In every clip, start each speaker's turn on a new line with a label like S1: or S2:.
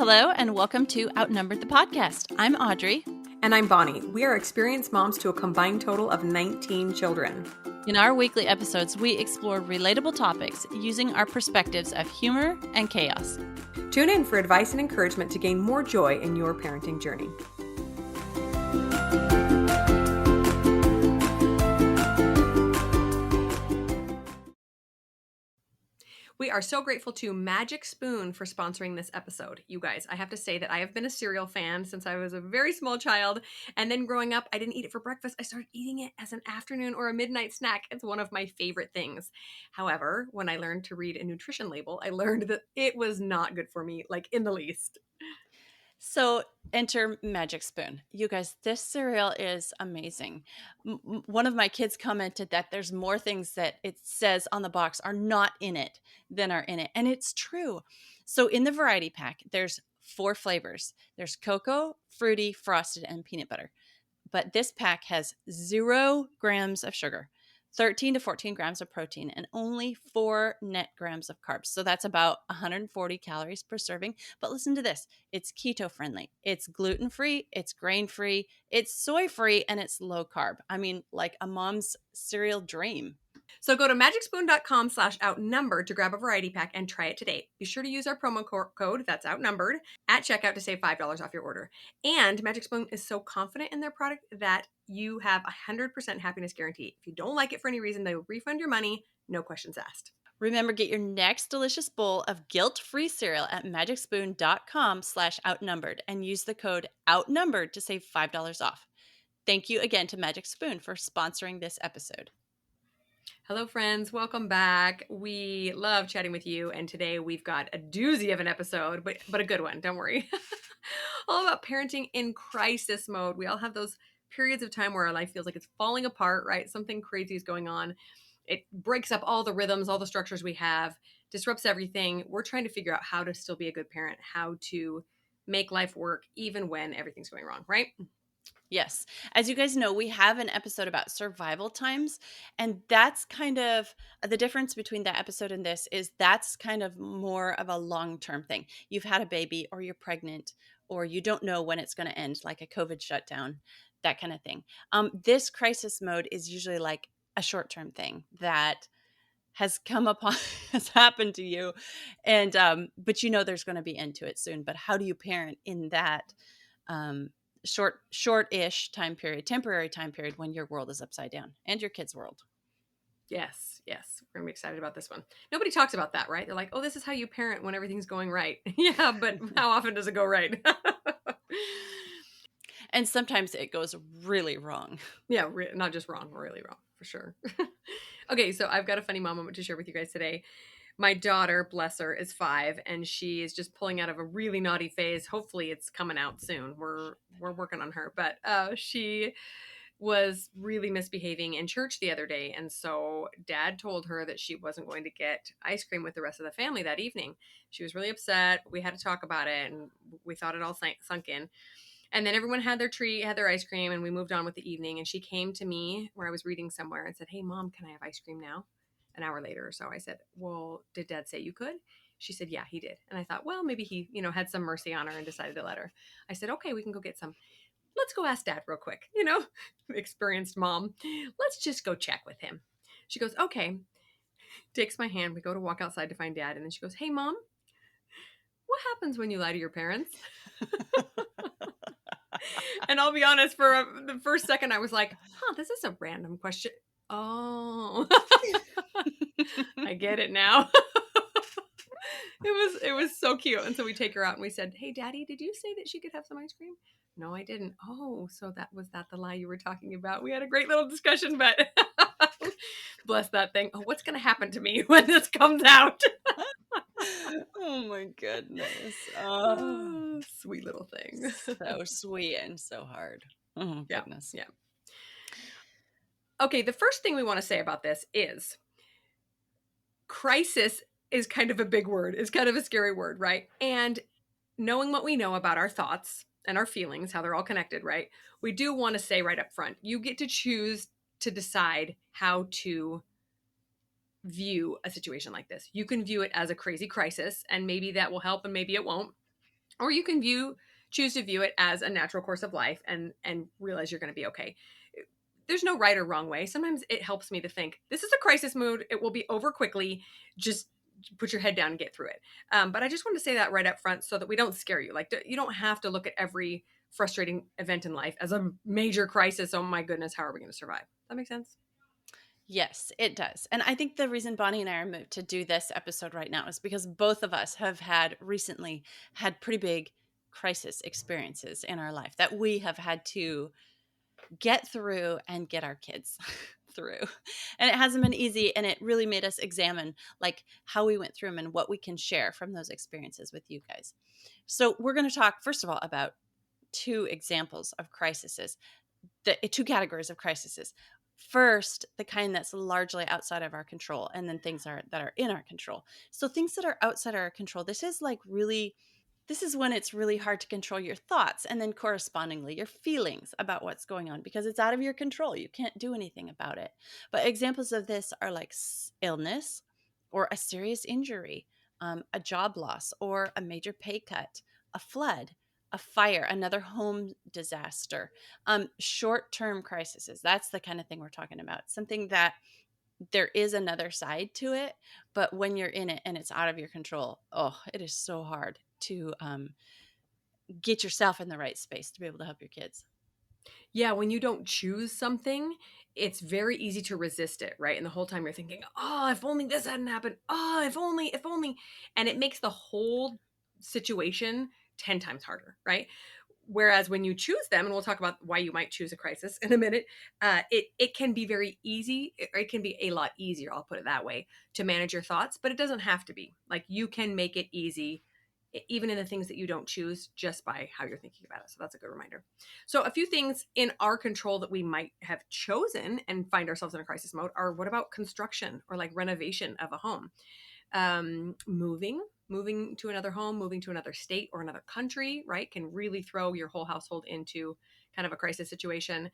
S1: Hello, and welcome to Outnumbered the Podcast. I'm Audrey.
S2: And I'm Bonnie. We are experienced moms to a combined total of 19 children.
S1: In our weekly episodes, we explore relatable topics using our perspectives of humor and chaos.
S2: Tune in for advice and encouragement to gain more joy in your parenting journey. We are so grateful to Magic Spoon for sponsoring this episode. You guys, I have to say that I have been a cereal fan since I was a very small child. And then growing up, I didn't eat it for breakfast. I started eating it as an afternoon or a midnight snack. It's one of my favorite things. However, when I learned to read a nutrition label, I learned that it was not good for me, like in the least.
S1: So enter Magic Spoon. You guys, this cereal is amazing. One of my kids commented that there's more things that it says on the box are not in it than are in it. And it's true. So in the variety pack, there's 4 flavors. There's cocoa, fruity, frosted, and peanut butter. But this pack has 0 grams of sugar, 13 to 14 grams of protein, and only 4 net grams of carbs. So that's about 140 calories per serving. But listen to this. It's keto friendly. It's gluten-free. It's grain-free. It's soy-free. And it's low carb. I mean, like a mom's cereal dream.
S2: So go to magicspoon.com/outnumbered to grab a variety pack and try it today. Be sure to use our promo code, that's outnumbered, at checkout to save $5 off your order. And Magic Spoon is so confident in their product that you have a 100% happiness guarantee. If you don't like it for any reason, they will refund your money, no questions asked.
S1: Remember, get your next delicious bowl of guilt-free cereal at magicspoon.com/outnumbered and use the code outnumbered to save $5 off. Thank you again to Magic Spoon for sponsoring this episode.
S2: Hello, friends. Welcome back. We love chatting with you. And today we've got a doozy of an episode, but a good one. Don't worry. All about parenting in crisis mode. We all have those periods of time where our life feels like it's falling apart, right? Something crazy is going on. It breaks up all the rhythms, all the structures we have, disrupts everything. We're trying to figure out how to still be a good parent, how to make life work even when everything's going wrong, right?
S1: Yes. As you guys know, we have an episode about survival times, and that's kind of the difference between that episode and this is that's kind of more of a long-term thing. You've had a baby or you're pregnant or you don't know when it's going to end, like a COVID shutdown, that kind of thing. This crisis mode is usually like a short-term thing that has come upon, has happened to you. And, but you know, there's going to be end to it soon. But how do you parent in that, short-ish time period, temporary time period when your world is upside down and your kid's world?
S2: Yes. We're gonna be excited about this one. Nobody talks about that, right? They're like, oh, this is how you parent when everything's going right. Yeah, but how often does it go right?
S1: And sometimes it goes really wrong.
S2: Yeah, not just wrong, really wrong, for sure. Okay, so I've got a funny mom moment to share with you guys today. My daughter, bless her, is 5, and she is just pulling out of a really naughty phase. Hopefully it's coming out soon. We're working on her, but she was really misbehaving in church the other day. And so Dad told her that she wasn't going to get ice cream with the rest of the family that evening. She was really upset. We had to talk about it, and we thought it all sunk in. And then everyone had their treat, had their ice cream, and we moved on with the evening. And she came to me where I was reading somewhere and said, hey, Mom, can I have ice cream now? An hour later or so. I said, well, did Dad say you could? She said, yeah, he did. And I thought, well, maybe he, had some mercy on her and decided to let her. I said, okay, we can go get some. Let's go ask Dad real quick. Experienced mom. Let's just go check with him. She goes, okay. Takes my hand. We go to walk outside to find Dad. And then she goes, hey, Mom, what happens when you lie to your parents? And I'll be honest, for the first second, I was like, this is a random question. Oh, I get it now. It was so cute. And so we take her out and we said, hey, Daddy, did you say that she could have some ice cream? No, I didn't. Oh, so that the lie you were talking about? We had a great little discussion, but bless that thing. Oh, what's going to happen to me when this comes out?
S1: Oh my goodness.
S2: Oh, sweet little thing.
S1: So sweet and so hard. Oh goodness.
S2: Yeah. Okay, the first thing we want to say about this is crisis is kind of a big word. It's kind of a scary word, right? And knowing what we know about our thoughts and our feelings, how they're all connected, right? We do want to say right up front, you get to choose to decide how to view a situation like this. You can view it as a crazy crisis, and maybe that will help and maybe it won't. Or you can choose to view it as a natural course of life and realize you're going to be okay. There's no right or wrong way. Sometimes it helps me to think this is a crisis mood. It will be over quickly. Just put your head down and get through it. But I just want to say that right up front so that we don't scare you. Like, you don't have to look at every frustrating event in life as a major crisis. Oh my goodness, how are we going to survive? That makes sense.
S1: Yes, it does. And I think the reason Bonnie and I are moved to do this episode right now is because both of us have had recently had pretty big crisis experiences in our life that we have had to get through and get our kids through. And it hasn't been easy, and it really made us examine like how we went through them and what we can share from those experiences with you guys. So, we're going to talk first of all about two examples of crises, the two categories of crises. First, the kind that's largely outside of our control, and then things that are in our control. So things that are outside our control, this is when it's really hard to control your thoughts and then correspondingly your feelings about what's going on because it's out of your control. You can't do anything about it. But examples of this are like illness or a serious injury, a job loss or a major pay cut, a flood, a fire, another home disaster, short term crises. That's the kind of thing we're talking about. Something that there is another side to it, but when you're in it and it's out of your control, oh, it is so hard to get yourself in the right space to be able to help your kids.
S2: Yeah, when you don't choose something, it's very easy to resist it, right? And the whole time you're thinking, "Oh, if only this hadn't happened. Oh, if only, if only." And it makes the whole situation 10 times harder, right? Whereas when you choose them, and we'll talk about why you might choose a crisis in a minute, it can be very easy, or it can be a lot easier, I'll put it that way, to manage your thoughts, but it doesn't have to be. Like, you can make it easy even in the things that you don't choose, just by how you're thinking about it. So that's a good reminder. So a few things in our control that we might have chosen and find ourselves in a crisis mode are, what about construction or like renovation of a home? Moving to another home, moving to another state or another country, right, can really throw your whole household into kind of a crisis situation.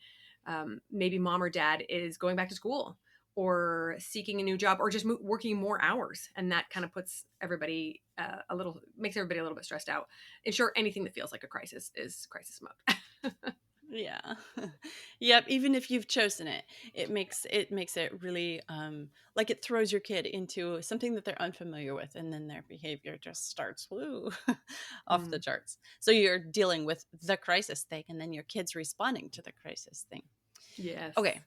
S2: Maybe mom or dad is going back to school or seeking a new job or just working more hours, and that kind of puts everybody makes everybody a little bit stressed out. In short, anything that feels like a crisis is crisis mode.
S1: Yeah. Yep, even if you've chosen it, it makes it really like it throws your kid into something that they're unfamiliar with and then their behavior just starts woo off the
S2: Mm,
S1: charts. So you're dealing with the crisis thing and then your kids responding to the crisis thing.
S2: yes.
S1: Okay.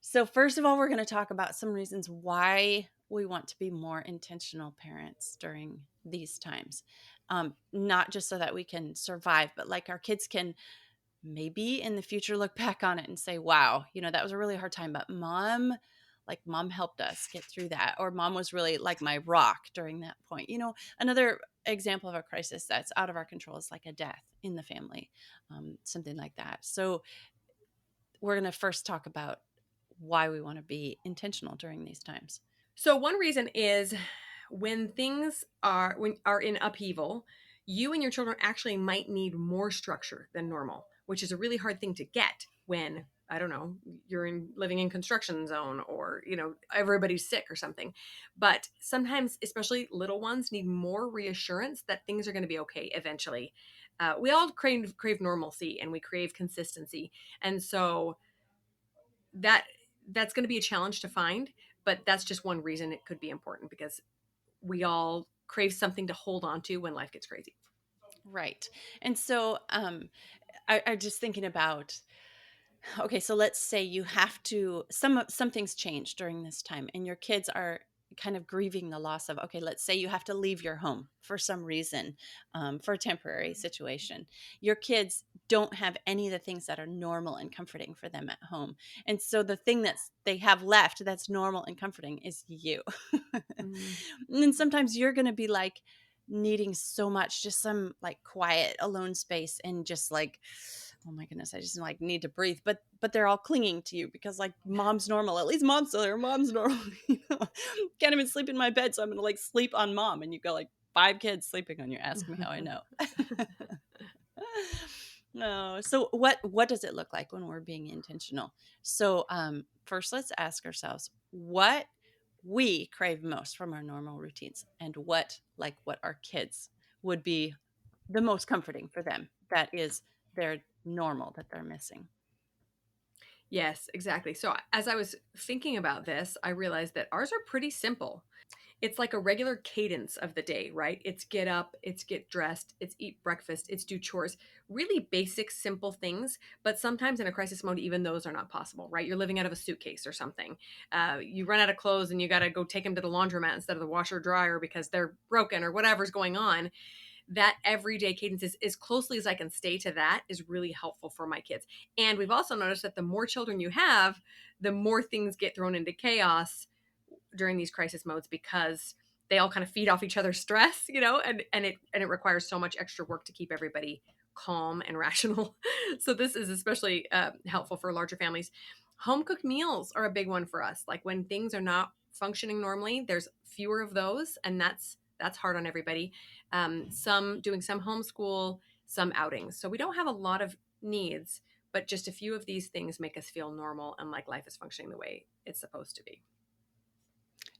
S1: So first of all, we're going to talk about some reasons why we want to be more intentional parents during these times. Not just so that we can survive, but like our kids can maybe in the future look back on it and say, wow, that was a really hard time, but mom helped us get through that. Or mom was really like my rock during that point. Another example of a crisis that's out of our control is like a death in the family, something like that. So we're going to first talk about why we want to be intentional during these times.
S2: So one reason is when things are in upheaval, you and your children actually might need more structure than normal, which is a really hard thing to get when, I don't know, you're living in construction zone, or everybody's sick or something. But sometimes, especially little ones, need more reassurance that things are going to be okay eventually. We all crave normalcy, and we crave consistency, and so that that's going to be a challenge to find. But that's just one reason it could be important, because we all crave something to hold on to when life gets crazy.
S1: Right. And so I just thinking about, okay, so let's say you have to some things change during this time and your kids are kind of grieving the loss of, okay, let's say you have to leave your home for some reason, for a temporary situation. Your kids don't have any of the things that are normal and comforting for them at home, and so the thing they have left that's normal and comforting is you.
S2: Mm.
S1: And then sometimes you're going to be like needing so much, just some like quiet alone space, and just like, oh my goodness, I just like need to breathe. But they're all clinging to you because like mom's normal. At least mom's still there. Mom's normal. Can't even sleep in my bed, so I'm gonna like sleep on mom. And you got like five kids sleeping on you. Ask me how I know. No. So what does it look like when we're being intentional? So first let's ask ourselves what we crave most from our normal routines and what our kids would be the most comforting for them. That is their normal that they're missing.
S2: Yes, exactly. So as I was thinking about this, I realized that ours are pretty simple. It's like a regular cadence of the day, right? It's get up, it's get dressed, it's eat breakfast, it's do chores. Really basic, simple things. But sometimes in a crisis mode, even those are not possible, right? You're living out of a suitcase or something. You run out of clothes and you got to go take them to the laundromat instead of the washer dryer because they're broken or whatever's going on. That everyday cadence is as closely as I can stay to that is really helpful for my kids. And we've also noticed that the more children you have, the more things get thrown into chaos during these crisis modes because they all kind of feed off each other's stress, and it requires so much extra work to keep everybody calm and rational. So this is especially helpful for larger families. Home cooked meals are a big one for us. Like when things are not functioning normally, there's fewer of those, and that's hard on everybody. Some doing some homeschool, some outings. So we don't have a lot of needs, but just a few of these things make us feel normal and like life is functioning the way it's supposed to be.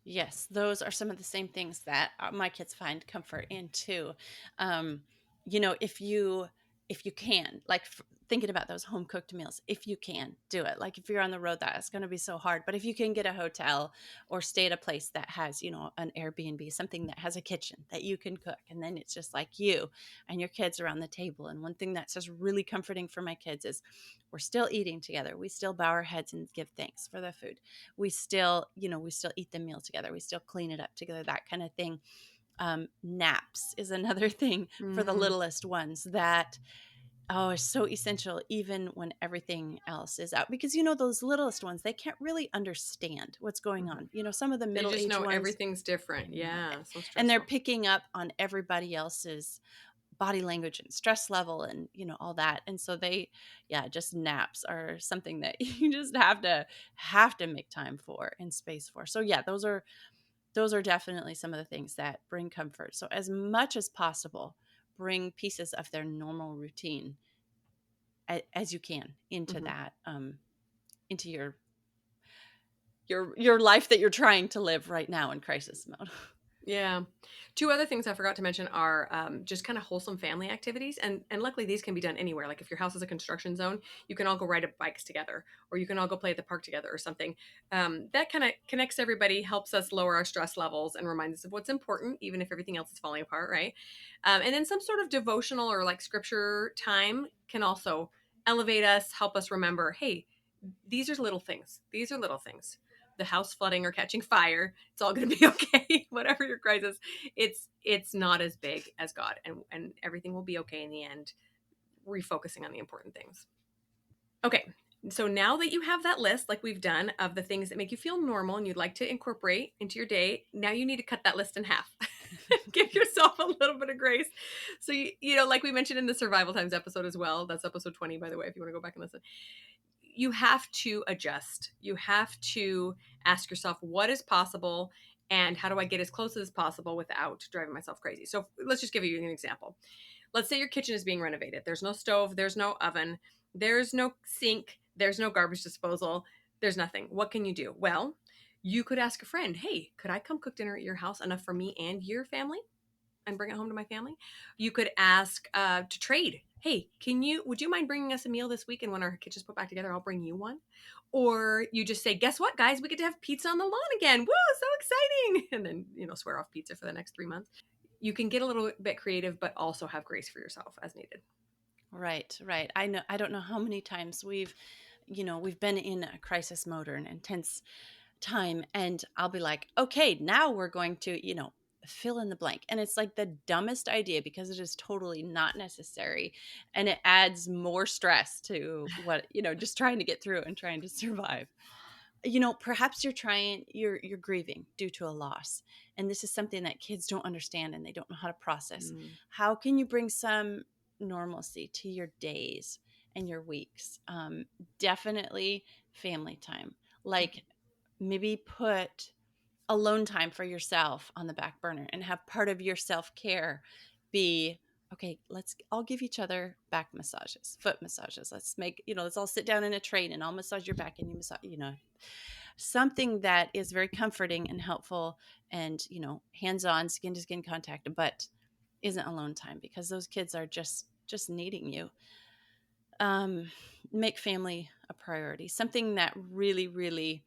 S1: Yes, those are some of the same things that my kids find comfort in too. Um, if you can, like thinking about those home cooked meals, if you can do it, like if you're on the road, that is going to be so hard. But if you can get a hotel or stay at a place that has, an Airbnb, something that has a kitchen that you can cook, and then it's just like you and your kids around the table. And one thing that's just really comforting for my kids is we're still eating together. We still bow our heads and give thanks for the food. We still eat the meal together. We still clean it up together, that kind of thing. Naps is another thing for the
S2: Mm-hmm.
S1: littlest ones that, oh, is so essential even when everything else is out, because those littlest ones, they can't really understand what's going
S2: Mm-hmm.
S1: on. Some of the
S2: They
S1: middle
S2: just
S1: age
S2: know
S1: ones,
S2: everything's
S1: I
S2: different.
S1: know it.
S2: Yeah, so
S1: And they're
S2: stressful.
S1: picking up on everybody else's body language and stress level and all that. And so yeah, just naps are something that you just have to make time for and space for. So yeah, those are definitely some of the things that bring comfort. So as much as possible, bring pieces of their normal routine as you can into
S2: Hmm.
S1: that, into your life that you're trying to live right now in crisis mode.
S2: Yeah. Two other things I forgot to mention are just kind of wholesome family activities, and luckily these can be done anywhere. Like if your house is a construction zone, you can all go ride bikes together, or you can all go play at the park together, or something. That kind of connects everybody, helps us lower our stress levels, and reminds us of what's important, even if everything else is falling apart, right? And then some sort of devotional or like scripture time can also elevate us, help us remember, hey, these are little things. These are little things. The house flooding or catching fire, it's all going to be okay. Whatever your crisis, it's not as big as God, and everything will be okay in the end. Refocusing on the important things. Okay, so now that you have that list, like we've done, of the things that make you feel normal and you'd like to incorporate into your day, now you need to cut that list in half. Give yourself a little bit of grace. So like we mentioned in the Survival Times episode as well. That's episode 20, by the way, if you want to go back and listen. You have to adjust. You have to ask yourself what is possible and how do I get as close as possible without driving myself crazy. So let's just give you an example. Let's say your kitchen is being renovated. There's no stove, there's no oven, there's no sink, there's no garbage disposal, there's nothing. What can you do? Well, you could ask a friend, hey, could I come cook dinner at your house enough for me and your family? And bring it home to my family. You could ask to trade. Hey, would you mind bringing us a meal this week? And when our kitchen's put back together, I'll bring you one. Or you just say, guess what, guys? We get to have pizza on the lawn again. Woo, so exciting. And then, swear off pizza for the next 3 months. You can get a little bit creative, but also have grace for yourself as needed.
S1: Right, right. I don't know how many times we've been in a crisis mode or an intense time, and I'll be like, okay, now we're going to, fill in the blank. And it's like the dumbest idea because it is totally not necessary. And it adds more stress to what, just trying to get through and trying to survive. Perhaps you're grieving due to a loss, and this is something that kids don't understand and they don't know how to process.
S2: Mm.
S1: How can you bring some normalcy to your days and your weeks? Definitely family time. Like, maybe put alone time for yourself on the back burner and have part of your self-care be, okay, let's all give each other back massages, foot massages. Let's all sit down in a train and I'll massage your back and you massage, something that is very comforting and helpful and, hands-on, skin to skin contact, but isn't alone time because those kids are just needing you. um, make family a priority. Something that really, really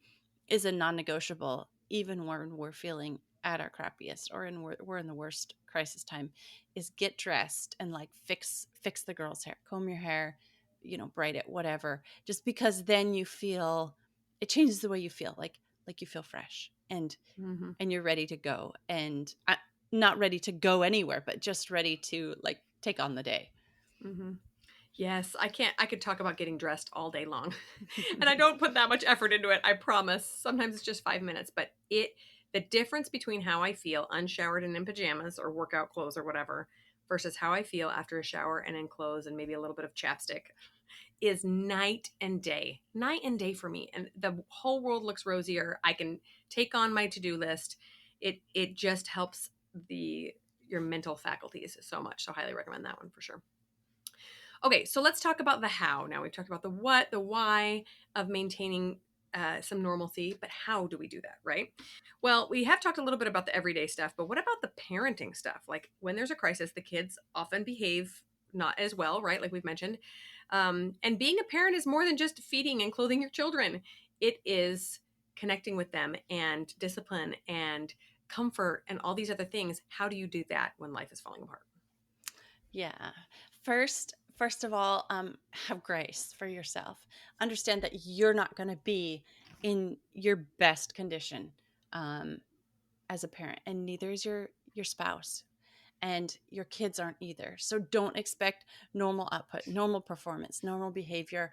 S1: is a non-negotiable, even when we're feeling at our crappiest or we're in the worst crisis time, is get dressed and like fix the girl's hair, comb your hair, braid it, whatever. Just because then you feel it changes the way you feel, like you feel fresh
S2: Hmm.
S1: and you're ready to go, and not ready to go anywhere, but just ready to like take on the day.
S2: Hmm. Yes, I could talk about getting dressed all day long. And I don't put that much effort into it, I promise. Sometimes it's just 5 minutes, but the difference between how I feel unshowered and in pajamas or workout clothes or whatever versus how I feel after a shower and in clothes and maybe a little bit of chapstick is night and day. Night and day for me. And the whole world looks rosier. I can take on my to-do list. It just helps the your mental faculties so much. So highly recommend that one for sure. Okay, so let's talk about the how. Now we've talked about the what, the why of maintaining some normalcy, but how do we do that, right? Well, we have talked a little bit about the everyday stuff, but what about the parenting stuff? Like when there's a crisis, the kids often behave not as well, right? Like we've mentioned. And being a parent is more than just feeding and clothing your children, it is connecting with them and discipline and comfort and all these other things. How do you do that when life is falling apart?
S1: Yeah. First of all, have grace for yourself. Understand that you're not going to be in your best condition um, as a parent, and neither is your spouse, and your kids aren't either. So don't expect normal output, normal performance, normal behavior.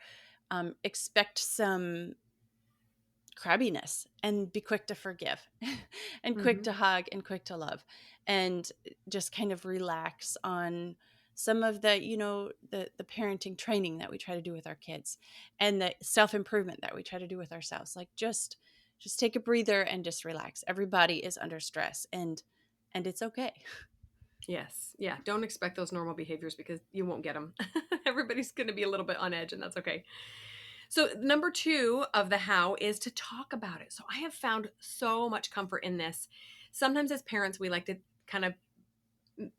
S1: Expect some crabbiness, and be quick to forgive and quick
S2: Hmm.
S1: to hug and quick to love, and just kind of relax on some of the parenting training that we try to do with our kids, and the self-improvement that we try to do with ourselves. Like just take a breather and just relax. Everybody is under stress, and it's okay.
S2: Yes. Yeah. Don't expect those normal behaviors because you won't get them. Everybody's going to be a little bit on edge, and that's okay. So, number two of the how is to talk about it. So, I have found so much comfort in this. Sometimes, as parents, we like to kind of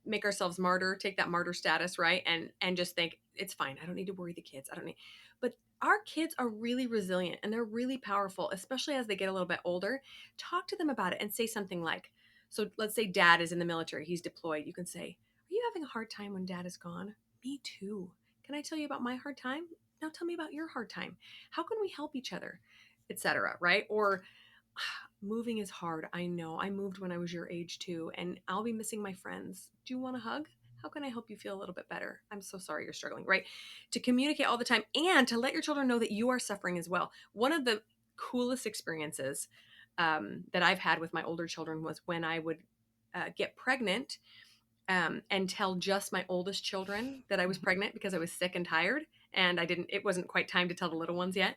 S2: make ourselves martyr, take that martyr status, right? And just think it's fine. I don't need to worry the kids. I don't need. But our kids are really resilient and they're really powerful, especially as they get a little bit older. Talk to them about it and say something like, so let's say dad is in the military, he's deployed. You can say, "Are you having a hard time when dad is gone?" "Me too." "Can I tell you about my hard time?" "Now tell me about your hard time. How can we help each other?" Etc. Right? Or moving is hard. I know. I moved when I was your age too, and I'll be missing my friends. Do you want a hug? How can I help you feel a little bit better? I'm so sorry you're struggling, right? To communicate all the time and to let your children know that you are suffering as well. One of the coolest experiences that I've had with my older children was when I would get pregnant and tell just my oldest children that I was pregnant because I was sick and tired and it wasn't quite time to tell the little ones yet.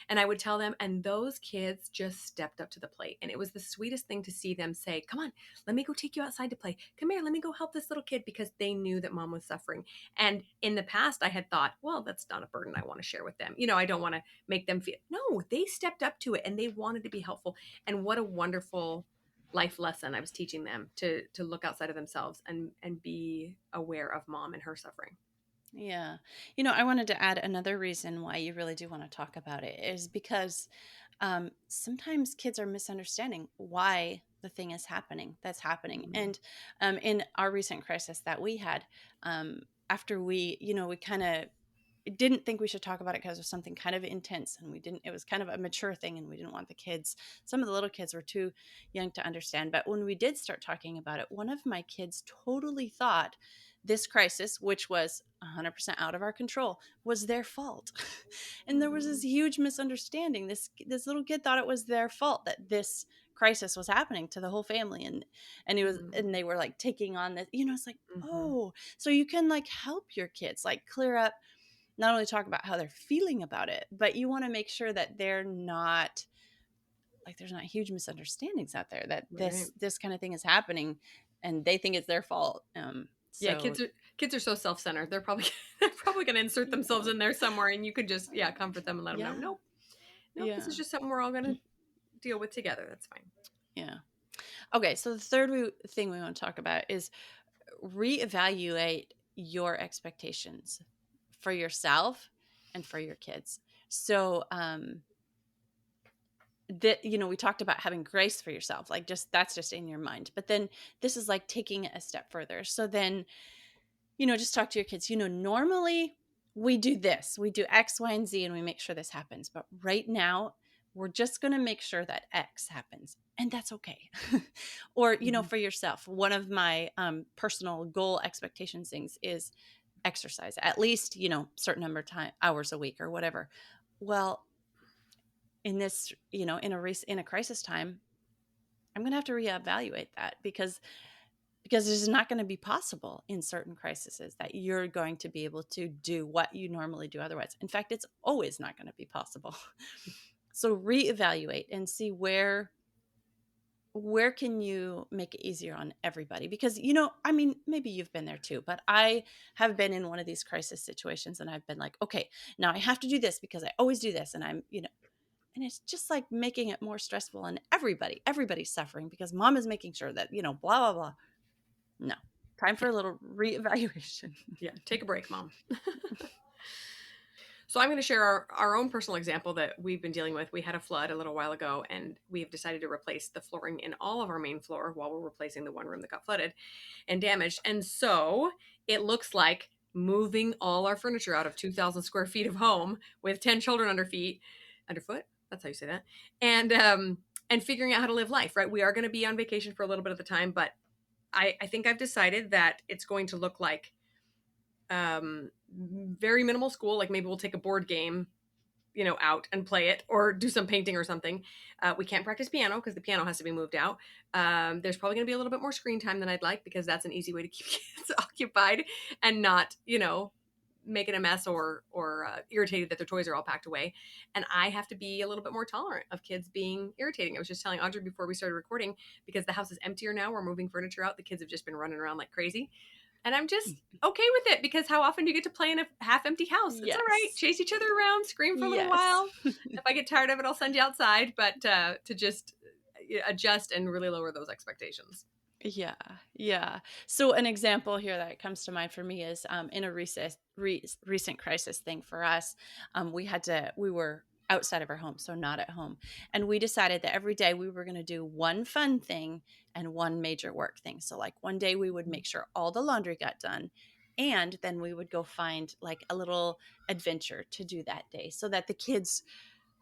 S2: And I would tell them, and those kids just stepped up to the plate. And it was the sweetest thing to see them say, "Come on, let me go take you outside to play. Come here, let me go help this little kid," because they knew that mom was suffering. And in the past, I had thought, well, that's not a burden I want to share with them. I don't want to make them feel. No, they stepped up to it and they wanted to be helpful. And what a wonderful life lesson I was teaching them to look outside of themselves and be aware of mom and her suffering.
S1: Yeah. I wanted to add another reason why you really do want to talk about it is because sometimes kids are misunderstanding why the thing is happening that's happening.
S2: Mhm.
S1: And in our recent crisis that we had, after we kind of didn't think we should talk about it because it was something kind of intense, and we didn't it was kind of a mature thing, and we didn't want the kids, some of the little kids were too young to understand. But when we did start talking about it, one of my kids totally thought this crisis, which was 100% out of our control, was their fault. And there was this
S2: Mhm.
S1: huge misunderstanding. This little kid thought it was their fault that this crisis was happening to the whole family, and they were like taking on this, it's like,
S2: Mhm.
S1: oh, so you can like help your kids like clear up, not only talk about how they're feeling about it, but you want to make sure that they're not like there's not huge misunderstandings out there that
S2: Right.
S1: this kind of thing is happening and they think it's their fault.
S2: Yeah,
S1: So
S2: kids are so self-centered. They're probably they're probably going to insert themselves
S1: yeah,
S2: in there somewhere and you could just comfort them and let them know,
S1: yeah,
S2: "Nope. Nope, this is
S1: yeah,
S2: just something we're all going to deal with together. That's fine."
S1: yeah. Okay, so the third thing we want to talk about is reevaluate your expectations for yourself and for your kids. So, that, we talked about having grace for yourself, like just that's just in your mind. But then this is like taking it a step further. So then, just talk to your kids. Normally we do this, we do X, Y, and Z, and we make sure this happens. But right now, we're just going to make sure that X happens. And that's okay. Or,
S2: Mhm.
S1: for yourself, one of my personal goal expectations things is exercise, at least, certain number of hours a week or whatever. Well, in this, in a crisis time, I'm going to have to reevaluate that because it's not going to be possible in certain crises that you're going to be able to do what you normally do otherwise. In fact, it's always not going to be possible. So reevaluate and see where can you make it easier on everybody, because I mean, maybe you've been there too, but I have been in one of these crisis situations and I've been like, okay, now I have to do this because I always do this, and and it's just like making it more stressful, and everybody's suffering because mom is making sure that blah blah blah. No. Time for
S2: Yeah.
S1: a little reevaluation.
S2: Yeah. Take a break, mom. So I'm going to share our own personal example that we've been dealing with. We had a flood a little while ago, and we've decided to replace the flooring in all of our main floor while we're replacing the one room that got flooded and damaged. And so it looks like moving all our furniture out of 2,000 square feet of home with 10 children underfoot. That's how you say that. And figuring out how to live life, right? We are going to be on vacation for a little bit of the time, but I think I've decided that it's going to look like very minimal school. Like maybe we'll take a board game, out and play it or do some painting or something. We can't practice piano because the piano has to be moved out. There's probably going to be a little bit more screen time than I'd like because that's an easy way to keep kids occupied and not, making a mess or irritated that their toys are all packed away. And I have to be a little bit more tolerant of kids being irritating. I was just telling Audrey before we started recording, because the house is emptier now. We're moving furniture out. The kids have just been running around like crazy. And I'm just okay with it because how often do you get to play in a half empty house? It's all right.
S1: Yes.
S2: Chase each other around, scream for a little
S1: Yes.
S2: while. If I get tired of it, I'll send you outside, but to just adjust and really lower those expectations.
S1: Yeah, yeah. So an example here that comes to mind for me is in a recent crisis thing for us. We were outside of our home, so not at home, and we decided that every day we were going to do one fun thing and one major work thing. So like one day we would make sure all the laundry got done, and then we would go find like a little adventure to do that day, so that the kids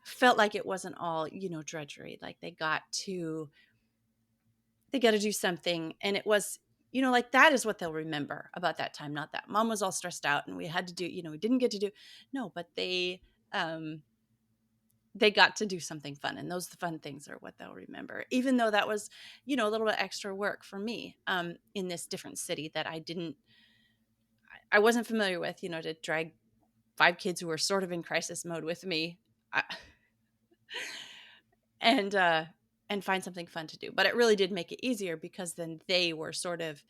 S1: felt like it wasn't all drudgery. Like they got to do something, and it was like that is what they'll remember about that time, not that mom was all stressed out and we had to do we didn't get to do. No, but um they got to do something fun, and those fun things are what they'll remember, even though that was a little bit extra work for me in this different city that I wasn't familiar with, to drag 5 kids who were sort of in crisis mode with me, I, and find something fun to do. But it really did make it easier because then they were sort of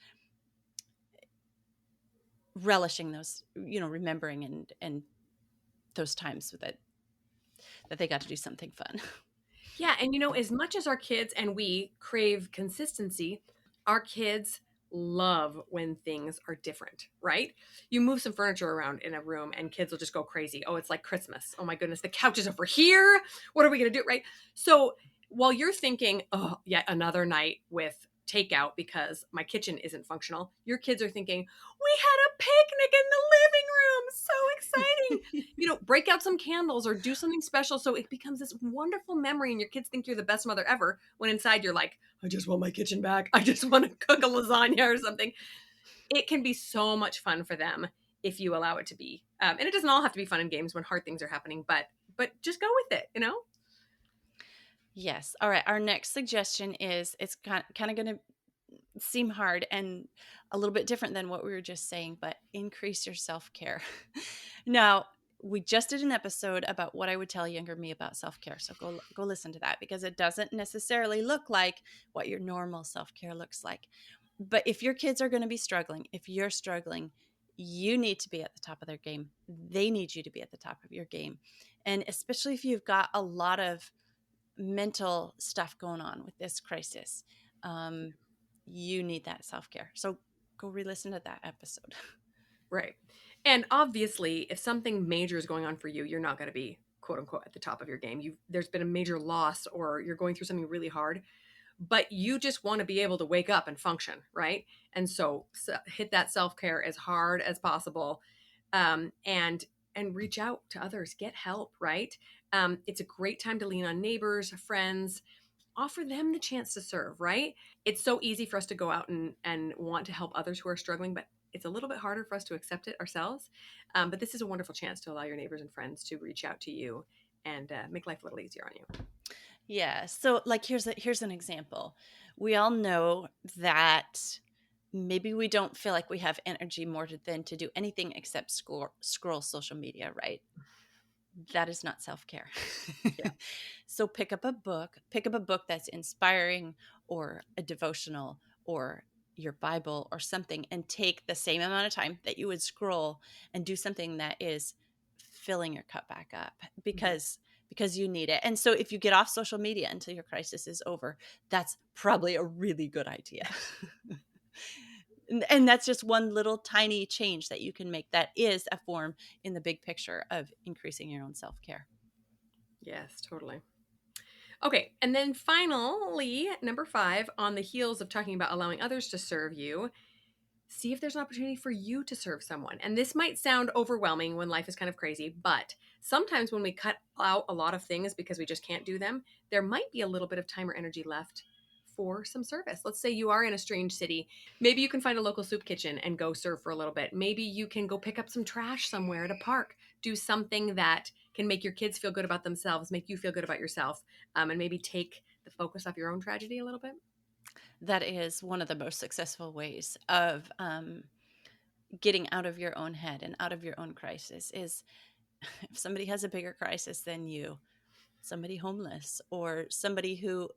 S1: relishing those, remembering and those times that they got to do something fun.
S2: Yeah, and as much as our kids and we crave consistency, our kids love when things are different, right? You move some furniture around in a room and kids will just go crazy. Oh, it's like Christmas. Oh my goodness, the couch is over here. What are we going to do, right? So, while you're thinking, "Oh, yet another night with takeout because my kitchen isn't functional," your kids are thinking, "We had a picnic in the living room. So exciting." Break out some candles or do something special so it becomes this wonderful memory and your kids think you're the best mother ever when inside you're like, I just want my kitchen back. I just want to cook a lasagna or something. It can be so much fun for them if you allow it to be. And it doesn't all have to be fun and games when hard things are happening, but just go with it.
S1: Yes. All right. Our next suggestion is, it's kind of going to seem hard and a little bit different than what we were just saying, but increase your self-care. Now, we just did an episode about what I would tell younger me about self-care. So go listen to that, because it doesn't necessarily look like what your normal self-care looks like. But if your kids are going to be struggling, if you're struggling, you need to be at the top of their game. They need you to be at the top of your game. And especially if you've got a lot of mental stuff going on with this crisis, um, you need that self care. So go re-listen to that episode.
S2: Right. And obviously, if something major is going on for you, you're not going to be quote unquote at the top of your game. There's been a major loss or you're going through something really hard, but you just want to be able to wake up and function, right? And so hit that self-care as hard as possible. And reach out to others, get help, right? It's a great time to lean on neighbors, friends, offer them the chance to serve, right? It's so easy for us to go out and want to help others who are struggling, but it's a little bit harder for us to accept it ourselves. But this is a wonderful chance to allow your neighbors and friends to reach out to you and make life a little easier on you.
S1: Yeah. So like here's an example. We all know that maybe we don't feel like we have energy more than to do anything except scroll social media, right? That is not self-care.
S2: Yeah.
S1: So pick up a book that's inspiring or a devotional or your Bible or something, and take the same amount of time that you would scroll and do something that is filling your cup back up,
S2: Mhm.
S1: because you need it. And so if you get off social media until your crisis is over, that's probably a really good idea. And that's just one little tiny change that you can make that is a form in the big picture of increasing your own self-care.
S2: Yes, totally. Okay, and then finally, number 5, on the heels of talking about allowing others to serve you, see if there's an opportunity for you to serve someone. And this might sound overwhelming when life is kind of crazy, but sometimes when we cut out a lot of things because we just can't do them, there might be a little bit of time or energy left for some service. Let's say you are in a strange city. Maybe you can find a local soup kitchen and go serve for a little bit. Maybe you can go pick up some trash somewhere at a park. Do something that can make your kids feel good about themselves, make you feel good about yourself, and maybe take the focus off your own tragedy a little bit.
S1: That is one of the most successful ways of getting out of your own head and out of your own crisis is if somebody has a bigger crisis than you, somebody homeless or somebody who,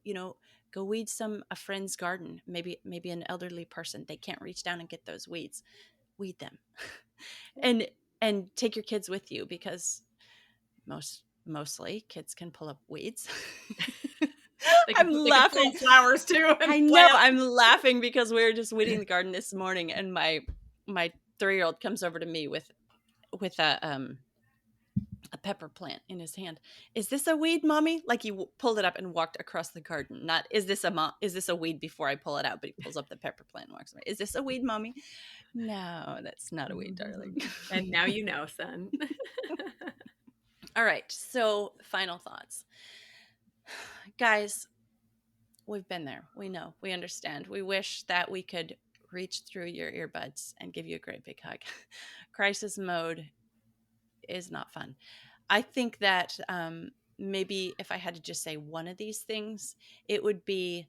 S1: go weed a friend's garden, maybe an elderly person, they can't reach down and get those weeds, weed them.
S2: Yeah.
S1: And take your kids with you, because mostly kids can pull up weeds.
S2: They
S1: I'm
S2: can pull
S1: laughing.
S2: flowers too
S1: I
S2: and
S1: know,
S2: plants.
S1: I'm laughing because we were just weeding the garden this morning, and my 3-year-old comes over to me with a pepper plant in his hand. Is this a weed, mommy? Like he pulled it up and walked across the garden. Not is this a weed before I pull it out? But he pulls up the pepper plant and walks away. Is this a weed, mommy? No, that's not a weed, darling.
S2: And now you know, son.
S1: All right. So final thoughts, guys. We've been there. We know. We understand. We wish that we could reach through your earbuds and give you a great big hug. Crisis mode is not fun. I think that maybe if I had to just say one of these things, it would be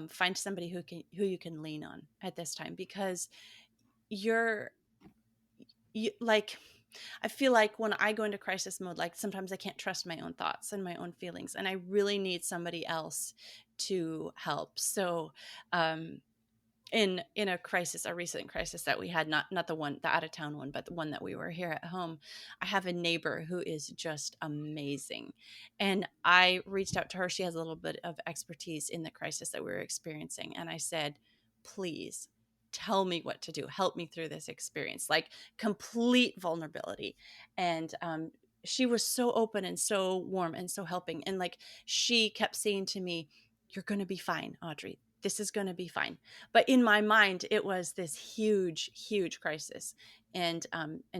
S1: find somebody who you can lean on at this time, because you're like, I feel like when I go into crisis mode, like sometimes I can't trust my own thoughts and my own feelings, and I really need somebody else to help. So um, in a recent crisis that we had, not the out of town one, but the one that we were here at home, I have a neighbor who is just amazing, and I reached out to her. She has a little bit of expertise in the crisis that we were experiencing, and I said, please tell me what to do, help me through this experience, like complete vulnerability. And she was so open and so warm and so helping, and like she kept saying to me, you're going to be fine, Audrey, this is going to be fine. But in my mind, it was this huge crisis, and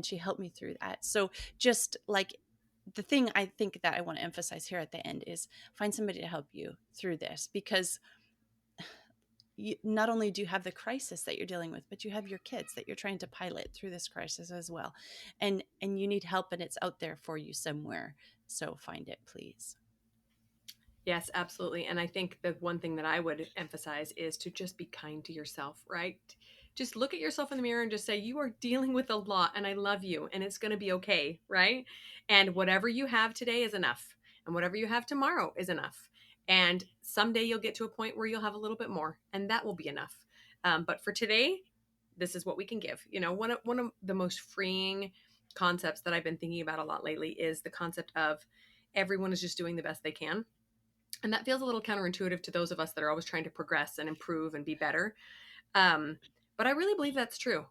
S1: she helped me through that. So just like, the thing I think that I want to emphasize here at the end is find somebody to help you through this, because not only do you have the crisis that you're dealing with, but you have your kids that you're trying to pilot through this crisis as well, and you need help, and it's out there for you somewhere. So find it, please.
S2: Yes, absolutely. And I think the one thing that I would emphasize is to just be kind to yourself, right? Just look at yourself in the mirror and just say, you are dealing with a lot and I love you and it's going to be okay, right? And whatever you have today is enough. And whatever you have tomorrow is enough. And someday you'll get to a point where you'll have a little bit more and that will be enough. But for today, this is what we can give. You know, one of the most freeing concepts that I've been thinking about a lot lately is the concept of everyone is just doing the best they can, and that feels a little counterintuitive to those of us that are always trying to progress and improve and be better. Um, But I really believe that's true.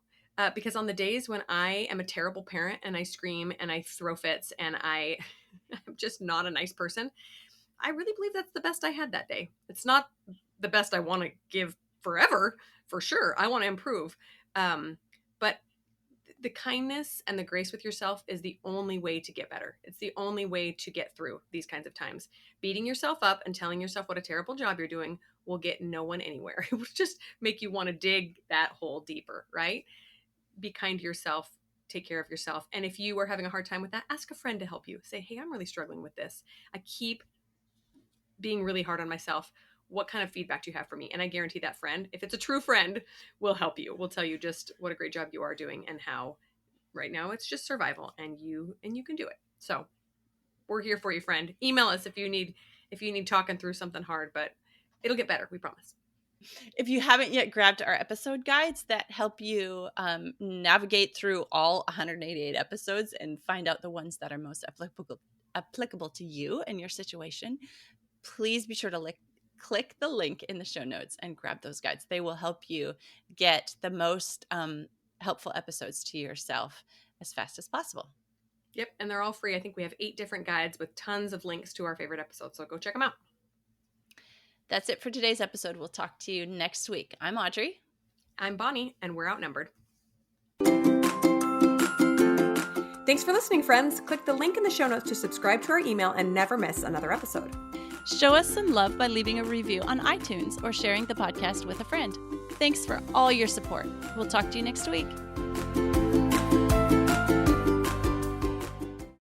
S2: Because on the days when I am a terrible parent and I scream and I throw fits and I'm just not a nice person, I really believe that's the best I had that day. It's not the best I want to give forever, for sure. I want to improve. But the kindness and the grace with yourself is the only way to get better. It's the only way to get through these kinds of times. Beating yourself up and telling yourself what a terrible job you're doing will get no one anywhere. It will just make you want to dig that hole deeper, right? Be kind to yourself. Take care of yourself. And if you are having a hard time with that, ask a friend to help you. Say, hey, I'm really struggling with this. I keep being really hard on myself. What kind of feedback do you have for me? And I guarantee that friend, if it's a true friend, will help you. Will tell you just what a great job you are doing and how right now it's just survival and you can do it. So we're here for you, friend. Email us if you need talking through something hard, but it'll get better. We promise.
S1: If you haven't yet grabbed our episode guides that help you navigate through all 188 episodes and find out the ones that are most applicable to you and your situation, please be sure to click the link in the show notes and grab those guides. They will help you get the most helpful episodes to yourself as fast as possible.
S2: Yep, and they're all free. I think we have 8 different guides with tons of links to our favorite episodes, so go check them out.
S1: That's it for today's episode. We'll talk to you next week. I'm Audrey.
S2: I'm Bonnie, and we're outnumbered. Thanks for listening, friends. Click the link in the show notes to subscribe to our email and never miss another episode.
S1: Show us some love by leaving a review on iTunes or sharing the podcast with a friend. Thanks for all your support. We'll talk to you next week.